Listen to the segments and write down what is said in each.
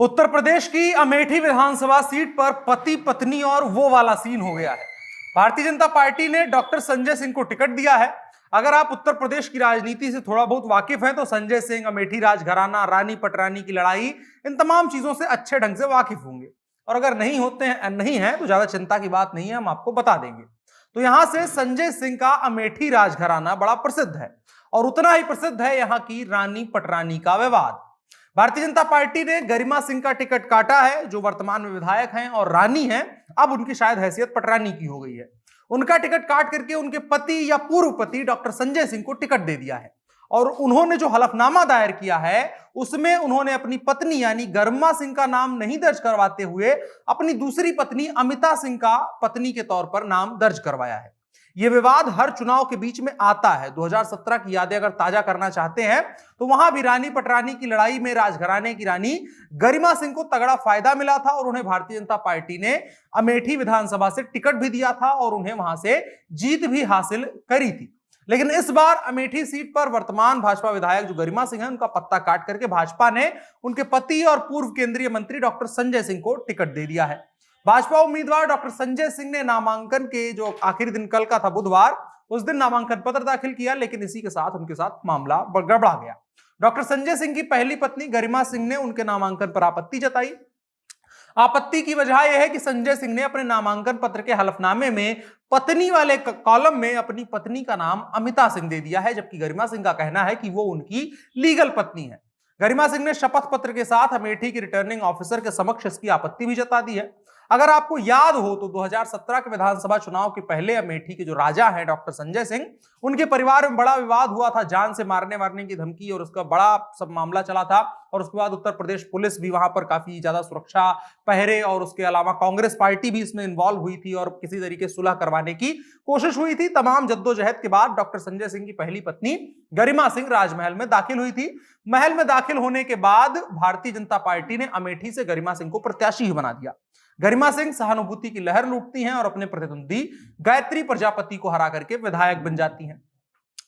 उत्तर प्रदेश की अमेठी विधानसभा सीट पर पति पत्नी और वो वाला सीन हो गया है। भारतीय जनता पार्टी ने डॉक्टर संजय सिंह को टिकट दिया है। अगर आप उत्तर प्रदेश की राजनीति से थोड़ा बहुत वाकिफ हैं तो संजय सिंह, अमेठी राजघराना, रानी पटरानी की लड़ाई, इन तमाम चीजों से अच्छे ढंग से वाकिफ होंगे। और अगर नहीं है तो ज्यादा चिंता की बात नहीं है, हम आपको बता देंगे। तो यहां से संजय सिंह का अमेठी राजघराना बड़ा प्रसिद्ध है और उतना ही प्रसिद्ध है यहां की रानी पटरानी का विवाद। भारतीय जनता पार्टी ने गरिमा सिंह का टिकट काटा है, जो वर्तमान में विधायक हैं और रानी हैं। अब उनकी शायद हैसियत पटरानी की हो गई है। उनका टिकट काट करके उनके पति या पूर्व पति डॉक्टर संजय सिंह को टिकट दे दिया है। और उन्होंने जो हलफनामा दायर किया है उसमें उन्होंने अपनी पत्नी यानी गरिमा सिंह का नाम नहीं दर्ज करवाते हुए अपनी दूसरी पत्नी अमिता सिंह का पत्नी के तौर पर नाम दर्ज करवाया है। यह विवाद हर चुनाव के बीच में आता है। 2017 की यादें अगर ताजा करना चाहते हैं तो वहां भी रानी पटरानी की लड़ाई में राजघराने की रानी गरिमा सिंह को तगड़ा फायदा मिला था और उन्हें भारतीय जनता पार्टी ने अमेठी विधानसभा से टिकट भी दिया था और उन्हें वहां से जीत भी हासिल करी थी। लेकिन इस बार अमेठी सीट पर वर्तमान भाजपा विधायक जो गरिमा सिंह है, उनका पत्ता काट करके भाजपा ने उनके पति और पूर्व केंद्रीय मंत्री डॉक्टर संजय सिंह को टिकट दे दिया है। भाजपा उम्मीदवार डॉक्टर संजय सिंह ने नामांकन के जो आखिरी दिन कल का था, बुधवार, उस दिन नामांकन पत्र दाखिल किया, लेकिन इसी के साथ उनके साथ मामला गड़बड़ा गया। डॉक्टर संजय सिंह की पहली पत्नी गरिमा सिंह ने उनके नामांकन पर आपत्ति जताई। आपत्ति की वजह यह है कि संजय सिंह ने अपने नामांकन पत्र के हलफनामे में पत्नी वाले कॉलम में अपनी पत्नी का नाम अमिता सिंह दे दिया है, जबकि गरिमा सिंह का कहना है कि वो उनकी लीगल पत्नी है। गरिमा सिंह ने शपथ पत्र के साथ अमेठी के रिटर्निंग ऑफिसर के समक्ष इसकी आपत्ति भी जता दी है। अगर आपको याद हो तो 2017 के विधानसभा चुनाव के पहले अमेठी के जो राजा हैं डॉक्टर संजय सिंह, उनके परिवार में बड़ा विवाद हुआ था, जान से मारने की धमकी और उसका बड़ा सब मामला चला था। और उसके बाद उत्तर प्रदेश पुलिस भी वहां पर काफी ज्यादा सुरक्षा पहरे और उसके अलावा कांग्रेस पार्टी भी इसमें इन्वॉल्व हुई थी और किसी तरीके सुलह करवाने की कोशिश हुई थी। तमाम जद्दोजहद के बाद डॉक्टर संजय सिंह की पहली पत्नी गरिमा सिंह राजमहल में दाखिल हुई थी। महल में दाखिल होने के बाद भारतीय जनता पार्टी ने अमेठी से गरिमा सिंह को प्रत्याशी बना दिया। गरिमा सिंह सहानुभूति की लहर लूटती हैं और अपने प्रतिद्वंदी गायत्री प्रजापति को हरा करके विधायक बन जाती हैं।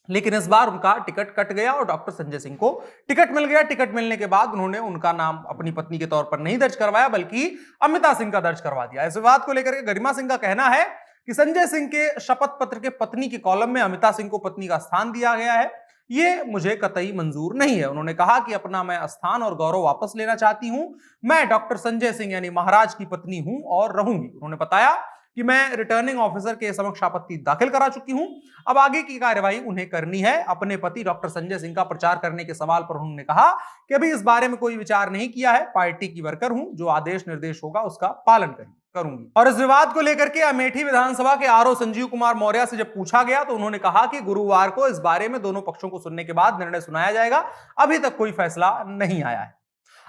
लेकिन इस बार उनका टिकट कट गया और डॉक्टर संजय सिंह को टिकट मिल गया। टिकट मिलने के बाद उन्होंने उनका नाम अपनी पत्नी के तौर पर नहीं दर्ज करवाया, बल्कि अमिता सिंह का दर्ज करवा दिया। इस विवाद को लेकर के गरिमा सिंह का कहना है कि संजय सिंह के शपथ पत्र के पत्नी के कॉलम में अमिता सिंह को पत्नी का स्थान दिया गया है, ये मुझे कतई मंजूर नहीं है। उन्होंने कहा कि अपना मैं स्थान और गौरव वापस लेना चाहती हूं। मैं डॉक्टर संजय सिंह यानी महाराज की पत्नी हूं और रहूंगी। उन्होंने बताया कि मैं रिटर्निंग ऑफिसर के समक्ष आपत्ति दाखिल करा चुकी हूं, अब आगे की कार्यवाही उन्हें करनी है। अपने पति डॉक्टर संजय सिंह का प्रचार करने के सवाल पर उन्होंने कहा कि अभी इस बारे में कोई विचार नहीं किया है, पार्टी की वर्कर हूं, जो आदेश निर्देश होगा उसका पालन करूंगी। और इस विवाद को लेकर के अमेठी विधानसभा के आरओ संजीव कुमार मौर्य से जब पूछा गया तो उन्होंने कहा कि गुरुवार को इस बारे में दोनों पक्षों को सुनने के बाद निर्णय सुनाया जाएगा, अभी तक कोई फैसला नहीं आया है।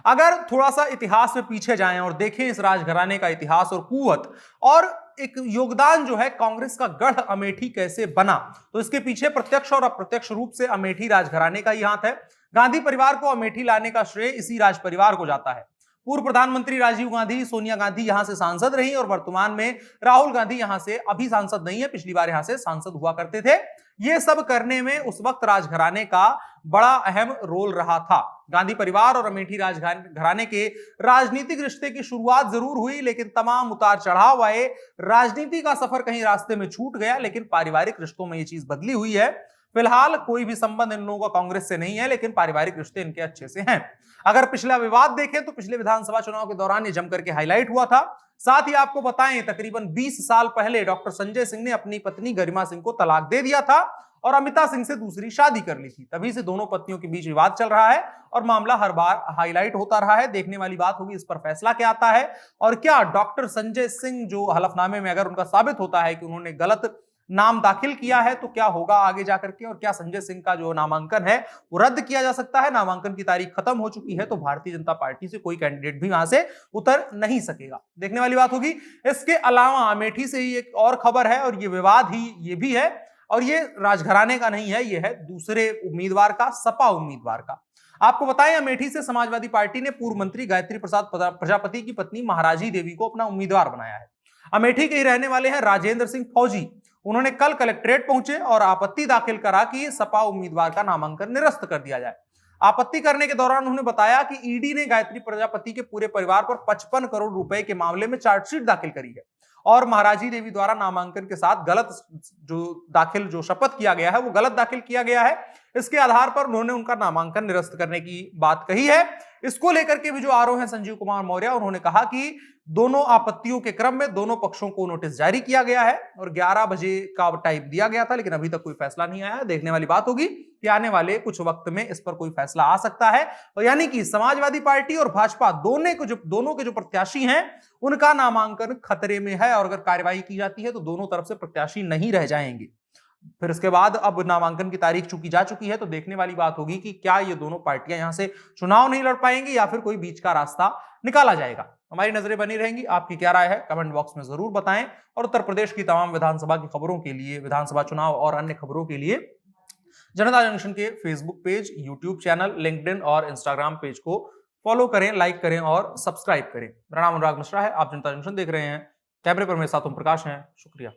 अगर थोड़ा सा इतिहास में पीछे जाएं और देखें इस राजघराने का इतिहास और कुवत और एक योगदान जो है कांग्रेस का गढ़ अमेठी कैसे बना, तो इसके पीछे प्रत्यक्ष और अप्रत्यक्ष रूप से अमेठी राजघराने का ही हाथ है। गांधी परिवार को अमेठी लाने का श्रेय इसी राज परिवार को जाता है। पूर्व प्रधानमंत्री राजीव गांधी, सोनिया गांधी यहां से सांसद रही और वर्तमान में राहुल गांधी यहां से अभी सांसद नहीं है, पिछली बार यहां से सांसद हुआ करते थे। ये सब करने में उस वक्त राजघराने का बड़ा अहम रोल रहा था। गांधी परिवार और अमेठी राजघराने के राजनीतिक रिश्ते की शुरुआत जरूर हुई, लेकिन तमाम उतार चढ़ाव आए। राजनीति का सफर कहीं रास्ते में छूट गया, लेकिन पारिवारिक रिश्तों में ये चीज बदली हुई है। फिलहाल कोई भी संबंध इन लोगों का कांग्रेस से नहीं है, लेकिन पारिवारिक रिश्ते इनके अच्छे से हैं। अगर पिछला विवाद देखें तो पिछले विधानसभा चुनाव के दौरान ये जमकर के हाईलाइट हुआ था। साथ ही आपको बताएं, तकरीबन 20 साल पहले डॉक्टर संजय सिंह ने अपनी पत्नी गरिमा सिंह को तलाक दे दिया था और अमिता सिंह से दूसरी शादी कर ली थी। तभी से दोनों पत्नियों के बीच विवाद चल रहा है और मामला हर बार हाईलाइट होता रहा है। देखने वाली बात होगी इस पर फैसला क्या आता है और क्या डॉक्टर संजय सिंह जो हलफनामे में अगर उनका साबित होता है कि उन्होंने गलत नाम दाखिल किया है तो क्या होगा आगे जाकर के, और क्या संजय सिंह का जो नामांकन है वो रद्द किया जा सकता है। नामांकन की तारीख खत्म हो चुकी है तो भारतीय जनता पार्टी से कोई कैंडिडेट भी वहां से उतर नहीं सकेगा। देखने वाली बात होगी। इसके अलावा अमेठी से ही एक और खबर है और ये विवाद ही ये भी है, और ये राजघराने का नहीं है, ये है दूसरे उम्मीदवार का, सपा उम्मीदवार का। आपको बताएं, अमेठी से समाजवादी पार्टी ने पूर्व मंत्री गायत्री प्रसाद प्रजापति की पत्नी महाराजी देवी को अपना उम्मीदवार बनाया है। अमेठी के ही रहने वाले हैं राजेंद्र सिंह फौजी। उन्होंने कल कलेक्ट्रेट पहुंचे और आपत्ति दाखिल करा कि सपा उम्मीदवार का नामांकन निरस्त कर दिया जाए। आपत्ति करने के दौरान उन्होंने बताया कि ईडी ने गायत्री प्रजापति के पूरे परिवार पर 55 करोड़ रुपए के मामले में चार्जशीट दाखिल करी है और महाराजी देवी द्वारा नामांकन के साथ गलत जो शपथ किया गया है वो गलत दाखिल किया गया है। इसके आधार पर उन्होंने उनका नामांकन निरस्त करने की बात कही है। इसको लेकर के भी जो आरोप है संजीव कुमार मौर्य, उन्होंने कहा कि दोनों आपत्तियों के क्रम में दोनों पक्षों को नोटिस जारी किया गया है और 11 बजे का टाइम दिया गया था, लेकिन अभी तक कोई फैसला नहीं आया। देखने वाली बात होगी कि आने वाले कुछ वक्त में इस पर कोई फैसला आ सकता है। तो यानी कि समाजवादी पार्टी और भाजपा दोनों के जो प्रत्याशी हैं उनका नामांकन खतरे में है और अगर कार्यवाही की जाती है तो दोनों तरफ से प्रत्याशी नहीं रह जाएंगे। फिर इसके बाद अब नामांकन की तारीख चुकी जा चुकी है, तो देखने वाली बात होगी कि क्या ये दोनों पार्टियां यहां से चुनाव नहीं लड़ पाएंगी या फिर कोई बीच का रास्ता निकाला जाएगा। हमारी नजरें बनी रहेंगी। आपकी क्या राय है कमेंट बॉक्स में जरूर बताएं और उत्तर प्रदेश की तमाम विधानसभा की खबरों के लिए, विधानसभा चुनाव और अन्य खबरों के लिए जनता जंक्शन के Facebook page, YouTube channel, LinkedIn और इंस्टाग्राम पेज को फॉलो करें, लाइक करें और सब्सक्राइब करें। मेरा नाम अनुराग मिश्रा है, आप जनता जंक्शन देख रहे हैं। कैमरे पर मेरे साथ ओम प्रकाश हैं। शुक्रिया।